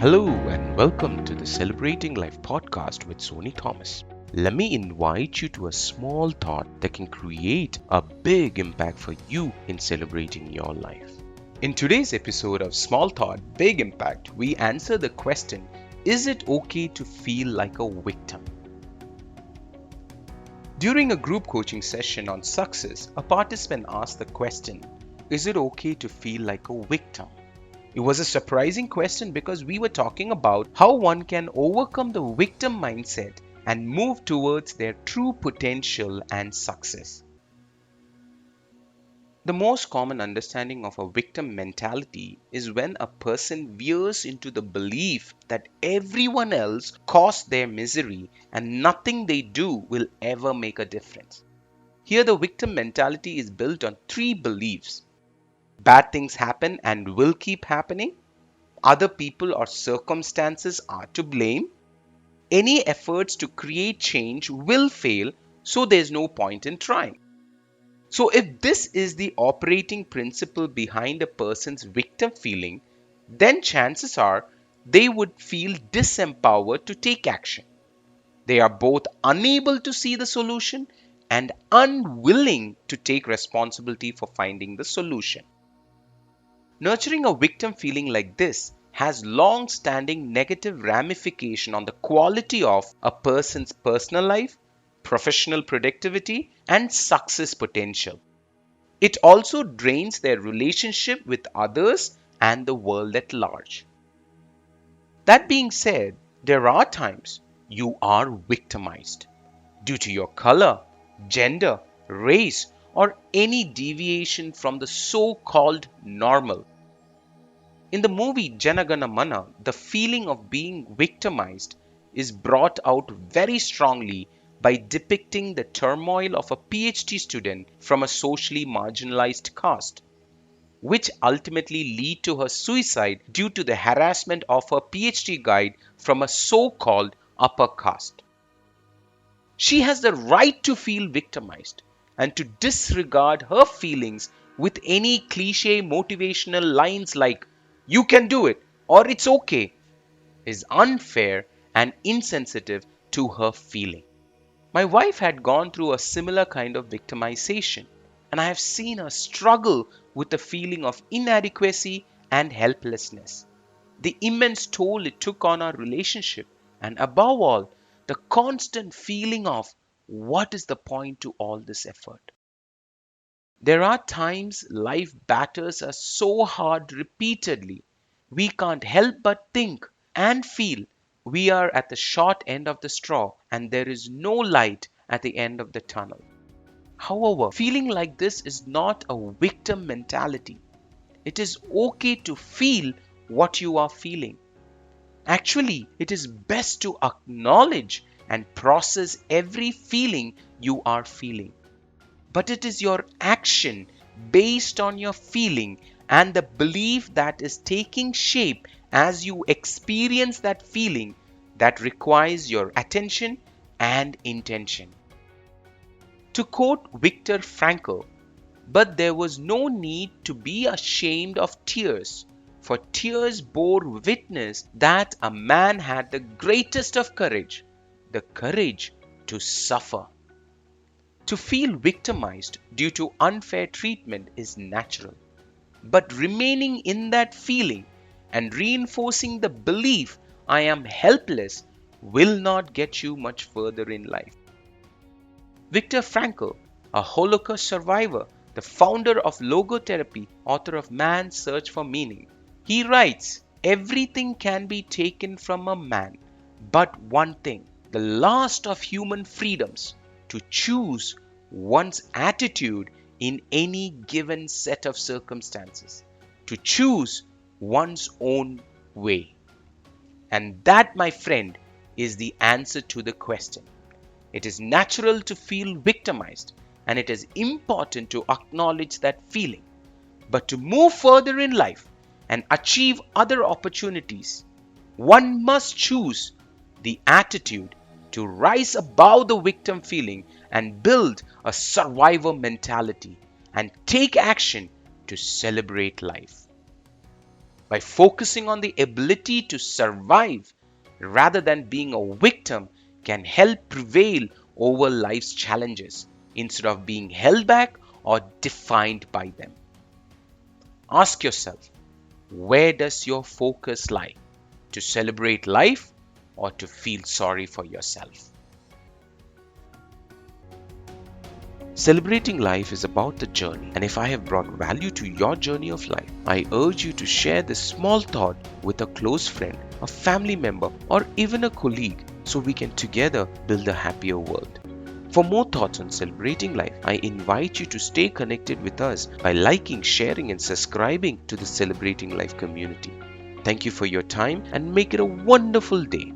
Hello and welcome to the Celebrating Life podcast with Sony Thomas. Let me invite you to a small thought that can create a big impact for you in celebrating your life. In today's episode of Small Thought, Big Impact, we answer the question, is it okay to feel like a victim? During a group coaching session on success, a participant asked the question, is it okay to feel like a victim? It was a surprising question because we were talking about how one can overcome the victim mindset and move towards their true potential and success. The most common understanding of a victim mentality is when a person veers into the belief that everyone else caused their misery and nothing they do will ever make a difference. Here, the victim mentality is built on three beliefs. Bad things happen and will keep happening. Other people or circumstances are to blame. Any efforts to create change will fail, so there's no point in trying. So if this is the operating principle behind a person's victim feeling, then chances are they would feel disempowered to take action. They are both unable to see the solution and unwilling to take responsibility for finding the solution. Nurturing a victim feeling like this has long-standing negative ramification on the quality of a person's personal life, professional productivity, and success potential. It also drains their relationship with others and the world at large. That being said, there are times you are victimized due to your color, gender, race, or any deviation from the so-called normal. In the movie Jana Gana Mana, the feeling of being victimized is brought out very strongly by depicting the turmoil of a PhD student from a socially marginalized caste, which ultimately lead to her suicide due to the harassment of her PhD guide from a so-called upper caste. She has the right to feel victimized and to disregard her feelings with any cliche motivational lines like, you can do it or it's okay, is unfair and insensitive to her feeling. My wife had gone through a similar kind of victimization, and I have seen her struggle with the feeling of inadequacy and helplessness, the immense toll it took on our relationship, and above all, the constant feeling of what is the point to all this effort? There are times life batters us so hard repeatedly, we can't help but think and feel we are at the short end of the straw and there is no light at the end of the tunnel. However, feeling like this is not a victim mentality. It is okay to feel what you are feeling. Actually, it is best to acknowledge and process every feeling you are feeling. But it is your action based on your feeling and the belief that is taking shape as you experience that feeling that requires your attention and intention. To quote Viktor Frankl, but there was no need to be ashamed of tears, for tears bore witness that a man had the greatest of courage, the courage to suffer. To feel victimized due to unfair treatment is natural, but remaining in that feeling and reinforcing the belief I am helpless will not get you much further in life. Viktor Frankl, a Holocaust survivor, the founder of logotherapy, author of Man's Search for Meaning, he writes, everything can be taken from a man, but one thing, the last of human freedoms, to choose one's attitude in any given set of circumstances, to choose one's own way. And that, my friend, is the answer to the question. It is natural to feel victimized, and it is important to acknowledge that feeling. But to move further in life and achieve other opportunities, one must choose the attitude to rise above the victim feeling and build a survivor mentality and take action to celebrate life. By focusing on the ability to survive rather than being a victim can help prevail over life's challenges instead of being held back or defined by them. Ask yourself, where does your focus lie? To celebrate life or to feel sorry for yourself? Celebrating life is about the journey, and if I have brought value to your journey of life, I urge you to share this small thought with a close friend, a family member, or even a colleague so we can together build a happier world. For more thoughts on celebrating life, I invite you to stay connected with us by liking, sharing, and subscribing to the Celebrating Life community. Thank you for your time and make it a wonderful day.